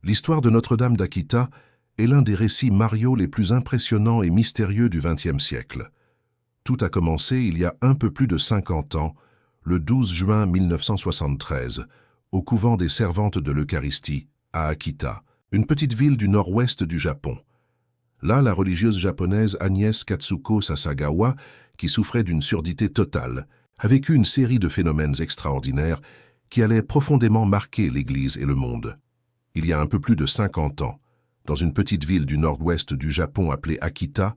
L'histoire de Notre-Dame d'Akita est l'un des récits mariaux les plus impressionnants et mystérieux du XXe siècle. Tout a commencé il y a un peu plus de 50 ans, le 12 juin 1973, au couvent des Servantes de l'Eucharistie, à Akita, une petite ville du nord-ouest du Japon. Là, la religieuse japonaise Agnès Katsuko Sasagawa, qui souffrait d'une surdité totale, a vécu une série de phénomènes extraordinaires qui allaient profondément marquer l'Église et le monde. Il y a un peu plus de 50 ans, dans une petite ville du nord-ouest du Japon appelée Akita,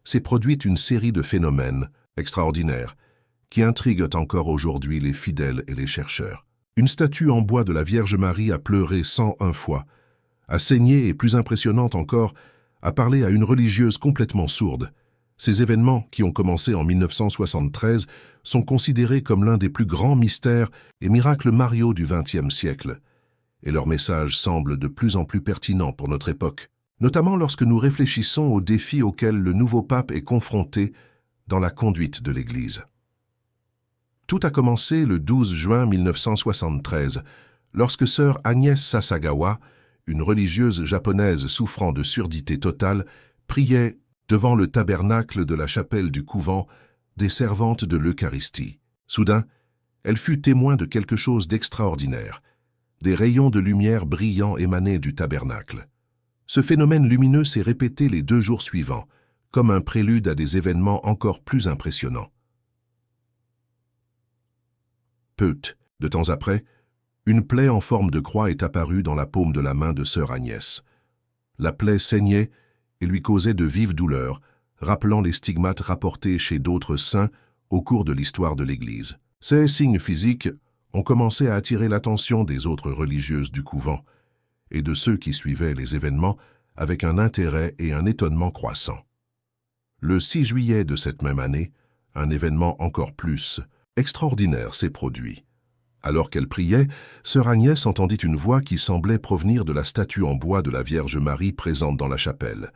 s'est produite une série de phénomènes extraordinaires qui intriguent encore aujourd'hui les fidèles et les chercheurs. Une statue en bois de la Vierge Marie a pleuré 101 fois, a saigné et, plus impressionnante encore, a parlé à une religieuse complètement sourde. Ces événements, qui ont commencé en 1973, sont considérés comme l'un des plus grands mystères et miracles mariaux du XXe siècle. Et leur message semble de plus en plus pertinent pour notre époque, notamment lorsque nous réfléchissons aux défis auxquels le nouveau pape est confronté dans la conduite de l'Église. Tout a commencé le 12 juin 1973, lorsque sœur Agnès Sasagawa, une religieuse japonaise souffrant de surdité totale, priait devant le tabernacle de la chapelle du couvent des Servantes de l'Eucharistie. Soudain, elle fut témoin de quelque chose d'extraordinaire. Des rayons de lumière brillants émanaient du tabernacle. Ce phénomène lumineux s'est répété les 2 jours suivants, comme un prélude à des événements encore plus impressionnants. Peu de temps après, une plaie en forme de croix est apparue dans la paume de la main de sœur Agnès. La plaie saignait et lui causait de vives douleurs, rappelant les stigmates rapportés chez d'autres saints au cours de l'histoire de l'Église. Ces signes physiques ont commencé à attirer l'attention des autres religieuses du couvent et de ceux qui suivaient les événements avec un intérêt et un étonnement croissants. Le 6 juillet de cette même année, un événement encore plus extraordinaire s'est produit. Alors qu'elle priait, sœur Agnès entendit une voix qui semblait provenir de la statue en bois de la Vierge Marie présente dans la chapelle.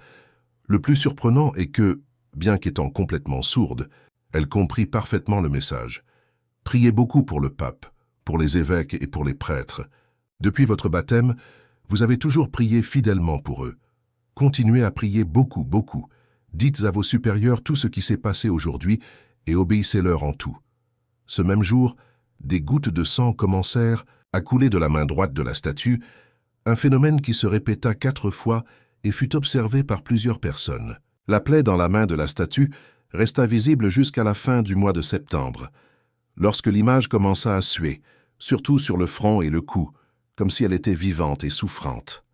Le plus surprenant est que, bien qu'étant complètement sourde, elle comprit parfaitement le message. « Priez beaucoup pour le pape, pour les évêques et pour les prêtres. Depuis votre baptême, vous avez toujours prié fidèlement pour eux. Continuez à prier beaucoup, beaucoup. Dites à vos supérieurs tout ce qui s'est passé aujourd'hui et obéissez-leur en tout. » Ce même jour, des gouttes de sang commencèrent à couler de la main droite de la statue, un phénomène qui se répéta 4 fois et fut observé par plusieurs personnes. La plaie dans la main de la statue resta visible jusqu'à la fin du mois de septembre, lorsque l'image commença à suer, surtout sur le front et le cou, comme si elle était vivante et souffrante.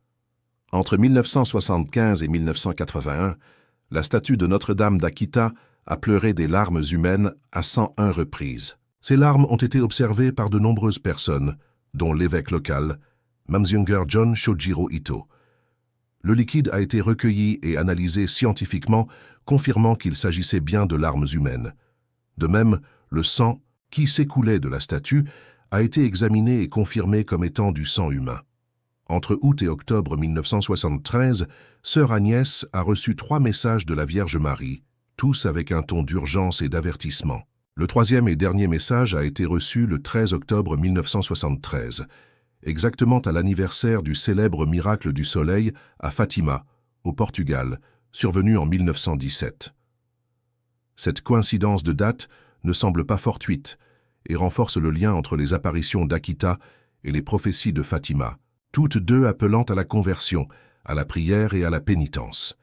Entre 1975 et 1981, la statue de Notre-Dame d'Akita a pleuré des larmes humaines à 101 reprises. Ces larmes ont été observées par de nombreuses personnes, dont l'évêque local, Mamzinger John Shojiro Ito. Le liquide a été recueilli et analysé scientifiquement, confirmant qu'il s'agissait bien de larmes humaines. De même, le sang qui s'écoulait de la statue a été examiné et confirmé comme étant du sang humain. Entre août et octobre 1973, sœur Agnès a reçu 3 messages de la Vierge Marie, tous avec un ton d'urgence et d'avertissement. Le 3e et dernier message a été reçu le 13 octobre 1973, exactement à l'anniversaire du célèbre miracle du soleil à Fatima, au Portugal, survenu en 1917. Cette coïncidence de date ne semble pas fortuite et renforce le lien entre les apparitions d'Akita et les prophéties de Fatima, toutes deux appelant à la conversion, à la prière et à la pénitence.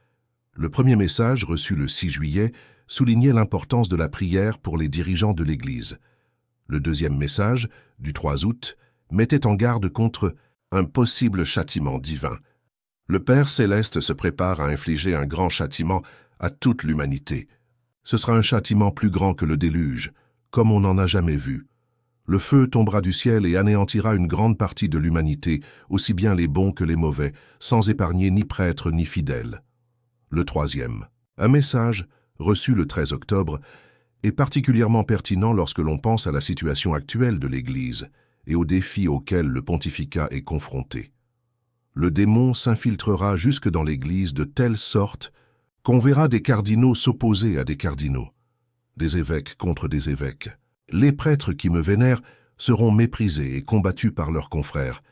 Le premier message, reçu le 6 juillet, soulignait l'importance de la prière pour les dirigeants de l'Église. Le deuxième message, du 3 août, mettait en garde contre un possible châtiment divin. Le Père céleste se prépare à infliger un grand châtiment à toute l'humanité. Ce sera un châtiment plus grand que le déluge, comme on n'en a jamais vu. Le feu tombera du ciel et anéantira une grande partie de l'humanité, aussi bien les bons que les mauvais, sans épargner ni prêtres ni fidèles. Le troisième, un message reçu le 13 octobre, est particulièrement pertinent lorsque l'on pense à la situation actuelle de l'Église et aux défis auxquels le pontificat est confronté. Le démon s'infiltrera jusque dans l'Église de telle sorte qu'on verra des cardinaux s'opposer à des cardinaux, des évêques contre des évêques. Les prêtres qui me vénèrent seront méprisés et combattus par leurs confrères.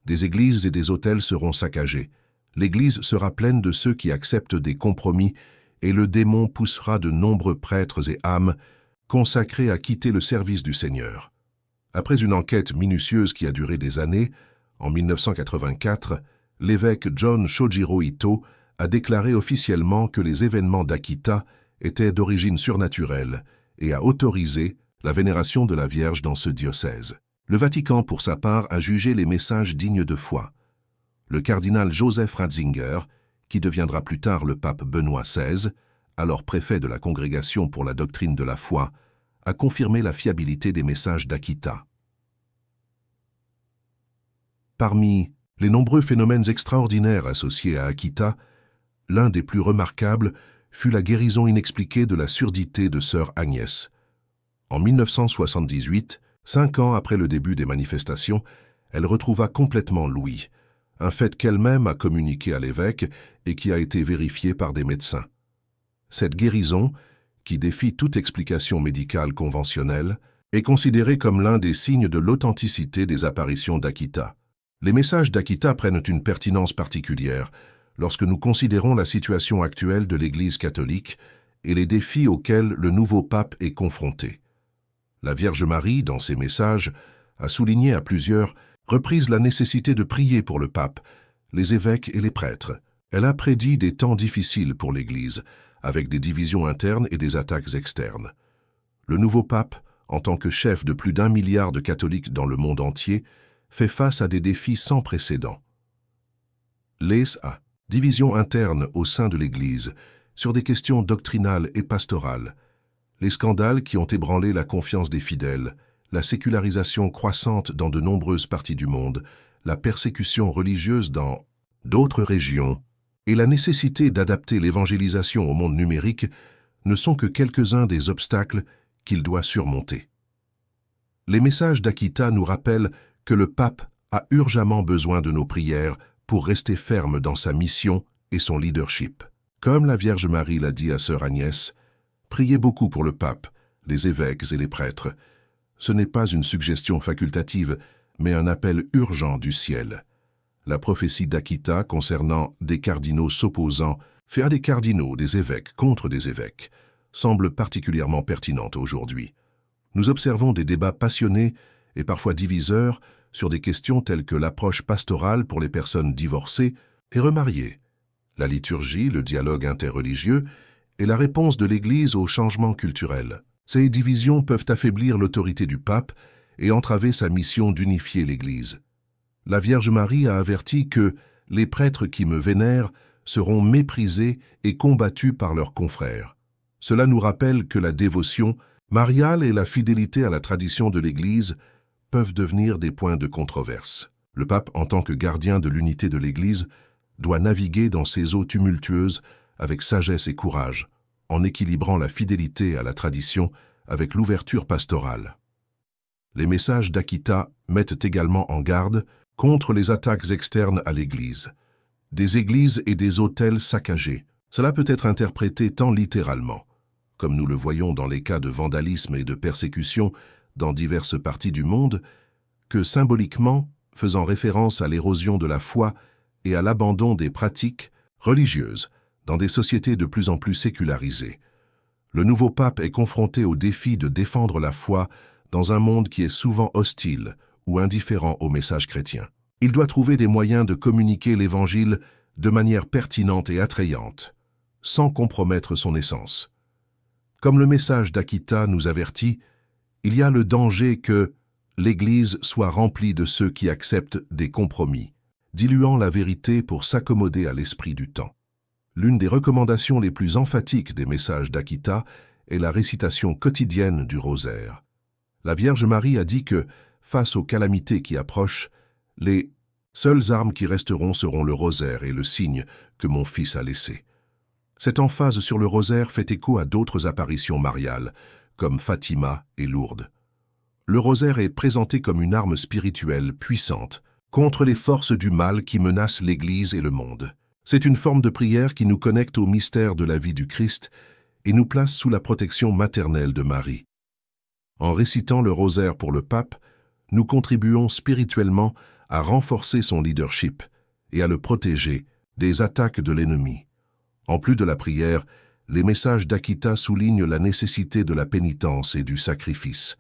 Des églises et des autels seront saccagés. L'Église sera pleine de ceux qui acceptent des compromis et le démon poussera de nombreux prêtres et âmes consacrés à quitter le service du Seigneur. Après une enquête minutieuse qui a duré des années, en 1984, l'évêque John Shojiro Ito a déclaré officiellement que les événements d'Akita étaient d'origine surnaturelle et a autorisé la vénération de la Vierge dans ce diocèse. Le Vatican, pour sa part, a jugé les messages dignes de foi. Le cardinal Joseph Ratzinger, qui deviendra plus tard le pape Benoît XVI, alors préfet de la Congrégation pour la doctrine de la foi, a confirmé la fiabilité des messages d'Akita. Parmi les nombreux phénomènes extraordinaires associés à Akita, l'un des plus remarquables fut la guérison inexpliquée de la surdité de sœur Agnès. En 1978, 5 ans après le début des manifestations, elle retrouva complètement l'ouïe, un fait qu'elle-même a communiqué à l'évêque et qui a été vérifié par des médecins. Cette guérison, qui défie toute explication médicale conventionnelle, est considérée comme l'un des signes de l'authenticité des apparitions d'Akita. Les messages d'Akita prennent une pertinence particulière lorsque nous considérons la situation actuelle de l'Église catholique et les défis auxquels le nouveau pape est confronté. La Vierge Marie, dans ses messages, a souligné à plusieurs reprises la nécessité de prier pour le pape, les évêques et les prêtres. Elle a prédit des temps difficiles pour l'Église, avec des divisions internes et des attaques externes. Le nouveau pape, en tant que chef de plus d'1 milliard de catholiques dans le monde entier, fait face à des défis sans précédent. Les divisions internes au sein de l'Église, sur des questions doctrinales et pastorales, les scandales qui ont ébranlé la confiance des fidèles, la sécularisation croissante dans de nombreuses parties du monde, la persécution religieuse dans d'autres régions et la nécessité d'adapter l'évangélisation au monde numérique ne sont que quelques-uns des obstacles qu'il doit surmonter. Les messages d'Akita nous rappellent que le pape a urgemment besoin de nos prières pour rester ferme dans sa mission et son leadership. Comme la Vierge Marie l'a dit à sœur Agnès, priez beaucoup pour le pape, les évêques et les prêtres. Ce n'est pas une suggestion facultative, mais un appel urgent du ciel. La prophétie d'Akita concernant des cardinaux s'opposant, faire des cardinaux des évêques contre des évêques, semble particulièrement pertinente aujourd'hui. Nous observons des débats passionnés et parfois diviseurs sur des questions telles que l'approche pastorale pour les personnes divorcées et remariées, la liturgie, le dialogue interreligieux et la réponse de l'Église aux changements culturels. Ces divisions peuvent affaiblir l'autorité du pape et entraver sa mission d'unifier l'Église. La Vierge Marie a averti que les prêtres qui me vénèrent seront méprisés et combattus par leurs confrères. Cela nous rappelle que la dévotion mariale et la fidélité à la tradition de l'Église peuvent devenir des points de controverse. Le pape, en tant que gardien de l'unité de l'Église, doit naviguer dans ces eaux tumultueuses avec sagesse et courage, en équilibrant la fidélité à la tradition avec l'ouverture pastorale. Les messages d'Akita mettent également en garde contre les attaques externes à l'Église. Des églises et des autels saccagés. Cela peut être interprété tant littéralement, comme nous le voyons dans les cas de vandalisme et de persécution dans diverses parties du monde, que symboliquement, faisant référence à l'érosion de la foi et à l'abandon des pratiques religieuses dans des sociétés de plus en plus sécularisées. Le nouveau pape est confronté au défi de défendre la foi dans un monde qui est souvent hostile ou indifférent au message chrétien. Il doit trouver des moyens de communiquer l'Évangile de manière pertinente et attrayante, sans compromettre son essence. Comme le message d'Akita nous avertit, il y a le danger que l'Église soit remplie de ceux qui acceptent des compromis, diluant la vérité pour s'accommoder à l'esprit du temps. L'une des recommandations les plus emphatiques des messages d'Akita est la récitation quotidienne du rosaire. La Vierge Marie a dit que, face aux calamités qui approchent, les seules armes qui resteront seront le rosaire et le signe que mon Fils a laissé. Cette emphase sur le rosaire fait écho à d'autres apparitions mariales, comme Fatima et Lourdes. Le rosaire est présenté comme une arme spirituelle puissante contre les forces du mal qui menacent l'Église et le monde. C'est une forme de prière qui nous connecte au mystère de la vie du Christ et nous place sous la protection maternelle de Marie. En récitant le rosaire pour le pape, nous contribuons spirituellement à renforcer son leadership et à le protéger des attaques de l'ennemi. En plus de la prière, les messages d'Akita soulignent la nécessité de la pénitence et du sacrifice.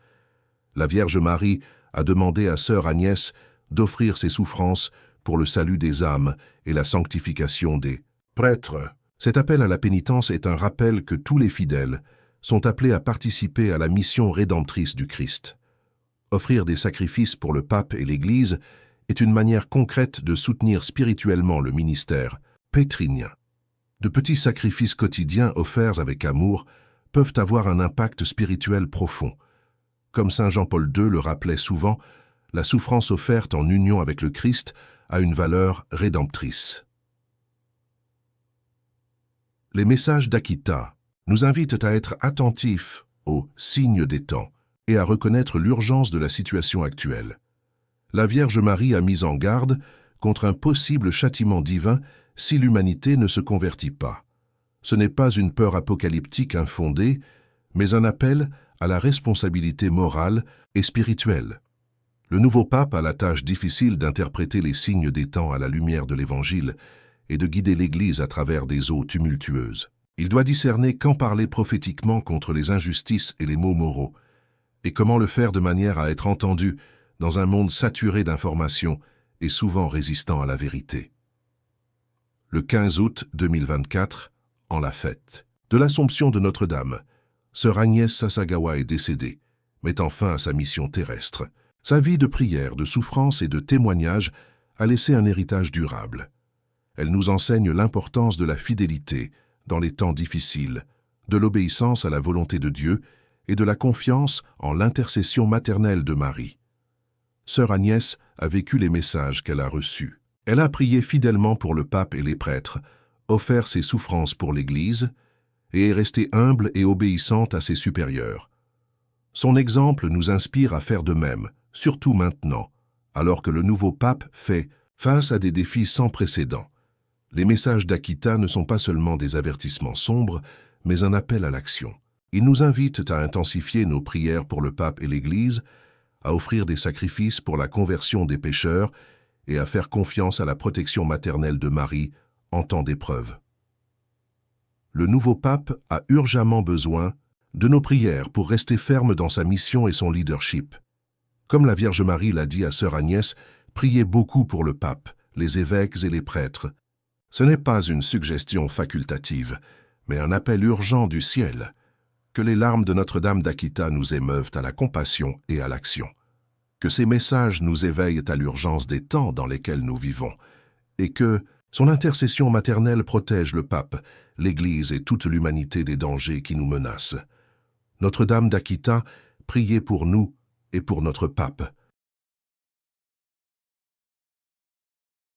La Vierge Marie a demandé à sœur Agnès d'offrir ses souffrances pour le salut des âmes et la sanctification des prêtres. Cet appel à la pénitence est un rappel que tous les fidèles sont appelés à participer à la mission rédemptrice du Christ. Offrir des sacrifices pour le pape et l'Église est une manière concrète de soutenir spirituellement le ministère pétrinien. De petits sacrifices quotidiens offerts avec amour peuvent avoir un impact spirituel profond. Comme saint Jean-Paul II le rappelait souvent, la souffrance offerte en union avec le Christ a une valeur rédemptrice. Les messages d'Akita nous invitent à être attentifs aux signes des temps et à reconnaître l'urgence de la situation actuelle. La Vierge Marie a mis en garde contre un possible châtiment divin si l'humanité ne se convertit pas. Ce n'est pas une peur apocalyptique infondée, mais un appel à la responsabilité morale et spirituelle. Le nouveau pape a la tâche difficile d'interpréter les signes des temps à la lumière de l'Évangile et de guider l'Église à travers des eaux tumultueuses. Il doit discerner quand parler prophétiquement contre les injustices et les maux moraux, et comment le faire de manière à être entendu dans un monde saturé d'informations et souvent résistant à la vérité. Le 15 août 2024, en la fête de l'Assomption de Notre-Dame, sœur Agnès Sasagawa est décédée, mettant fin à sa mission terrestre. Sa vie de prière, de souffrance et de témoignage a laissé un héritage durable. Elle nous enseigne l'importance de la fidélité dans les temps difficiles, de l'obéissance à la volonté de Dieu et de la confiance en l'intercession maternelle de Marie. Sœur Agnès a vécu les messages qu'elle a reçus. Elle a prié fidèlement pour le pape et les prêtres, offert ses souffrances pour l'Église et est restée humble et obéissante à ses supérieurs. Son exemple nous inspire à faire de même, surtout maintenant, alors que le nouveau pape fait face à des défis sans précédent. Les messages d'Akita ne sont pas seulement des avertissements sombres, mais un appel à l'action. Ils nous invitent à intensifier nos prières pour le pape et l'Église, à offrir des sacrifices pour la conversion des pécheurs et à faire confiance à la protection maternelle de Marie en temps d'épreuve. Le nouveau pape a urgemment besoin de nos prières pour rester ferme dans sa mission et son leadership. Comme la Vierge Marie l'a dit à sœur Agnès, priez beaucoup pour le pape, les évêques et les prêtres. Ce n'est pas une suggestion facultative, mais un appel urgent du ciel. Que les larmes de Notre-Dame d'Akita nous émeuvent à la compassion et à l'action. Que ces messages nous éveillent à l'urgence des temps dans lesquels nous vivons, et que son intercession maternelle protège le pape, l'Église et toute l'humanité des dangers qui nous menacent. Notre-Dame d'Akita, priez pour nous et pour notre pape.